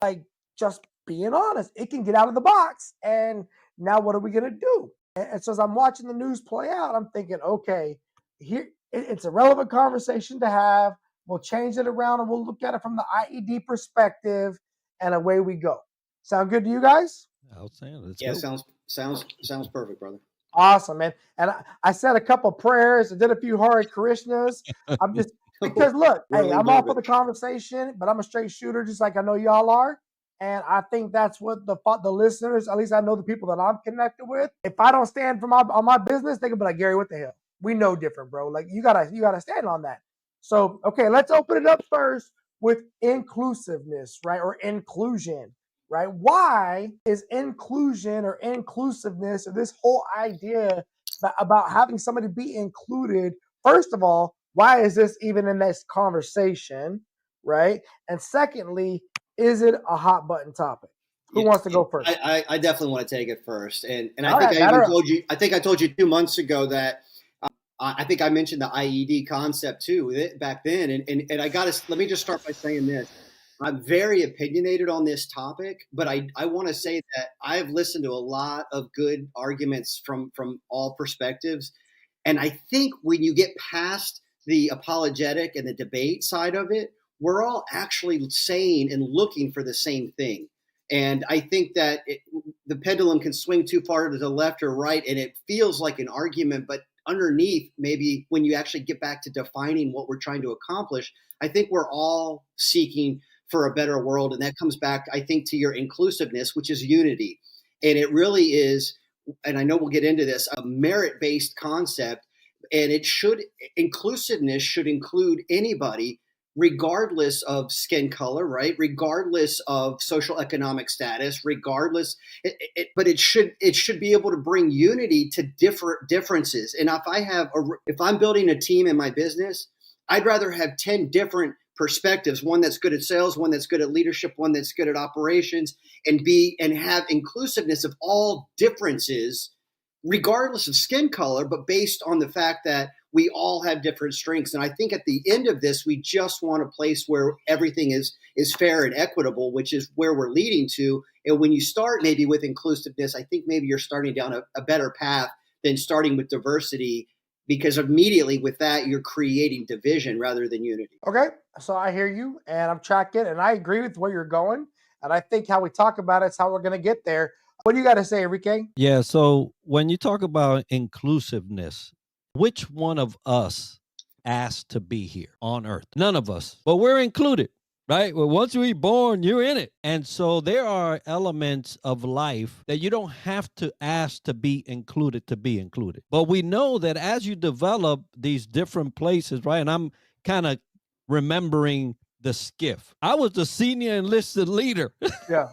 like just being honest. It can get out of the box. And now what are we going to do? And so as I'm watching the news play out, I'm thinking, okay, here it's a relevant conversation to have. We'll change it around and we'll look at it from the IED perspective, and away we go. Sound good to you guys? Outstanding. Yeah, sounds perfect, brother. Awesome, man. And I said a couple prayers. I did a few Hare Krishnas. I'm just because look, hey, I'm all for the conversation, but I'm a straight shooter, just like I know y'all are. And I think that's what the listeners, at least I know the people that I'm connected with. If I don't stand for on my business, they can be like, Gary, what the hell? We know different, bro. Like you gotta stand on that. So okay, let's open it up first with inclusiveness, right? Or inclusion, right? Why is inclusion or inclusiveness or this whole idea about having somebody be included? First of all, why is this even in this conversation, right? And secondly, is it a hot button topic? Who wants to go first? I definitely want to take it first. And I think I told you 2 months ago that I think I mentioned the IED concept too back then. And let me just start by saying this. I'm very opinionated on this topic, but I want to say that I've listened to a lot of good arguments from all perspectives. And I think when you get past the apologetic and the debate side of it, we're all actually saying and looking for the same thing. And I think that the pendulum can swing too far to the left or right, and it feels like an argument, but underneath, maybe when you actually get back to defining what we're trying to accomplish, I think we're all seeking for a better world. And that comes back, I think, to your inclusiveness, which is unity. And it really is, and I know we'll get into this, a merit-based concept. And inclusiveness should include anybody, regardless of skin color, right? Regardless of social economic status, but it should be able to bring unity to different differences. And if I'm building a team in my business, I'd rather have 10 different perspectives, one that's good at sales, one that's good at leadership, one that's good at operations, and have inclusiveness of all differences, regardless of skin color, but based on the fact that we all have different strengths. And I think at the end of this, we just want a place where everything is fair and equitable, which is where we're leading to. And when you start maybe with inclusiveness, I think maybe you're starting down a better path than starting with diversity, because immediately with that, you're creating division rather than unity. Okay, so I hear you, and I'm tracking, and I agree with where you're going. And I think how we talk about it is how we're going to get there. What do you got to say, Enrique? Yeah, so when you talk about inclusiveness, which one of us asked to be here on earth? None of us, but we're included, right? Well, once you're born, you're in it. And so there are elements of life that you don't have to ask to be included. But we know that as you develop these different places, right? And I'm kind of remembering the skiff. I was the senior enlisted leader. Yeah.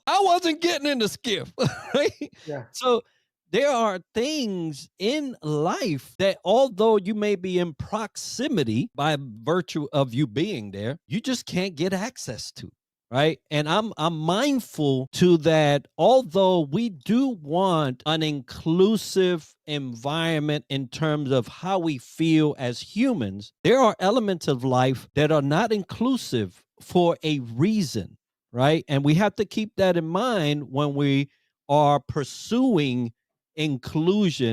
I wasn't getting in the skiff, right? Yeah. So there are things in life that, although you may be in proximity by virtue of you being there, you just can't get access to, right? And I'm mindful to that. Although we do want an inclusive environment in terms of how we feel as humans, there are elements of life that are not inclusive for a reason, right? And we have to keep that in mind when we are pursuing inclusion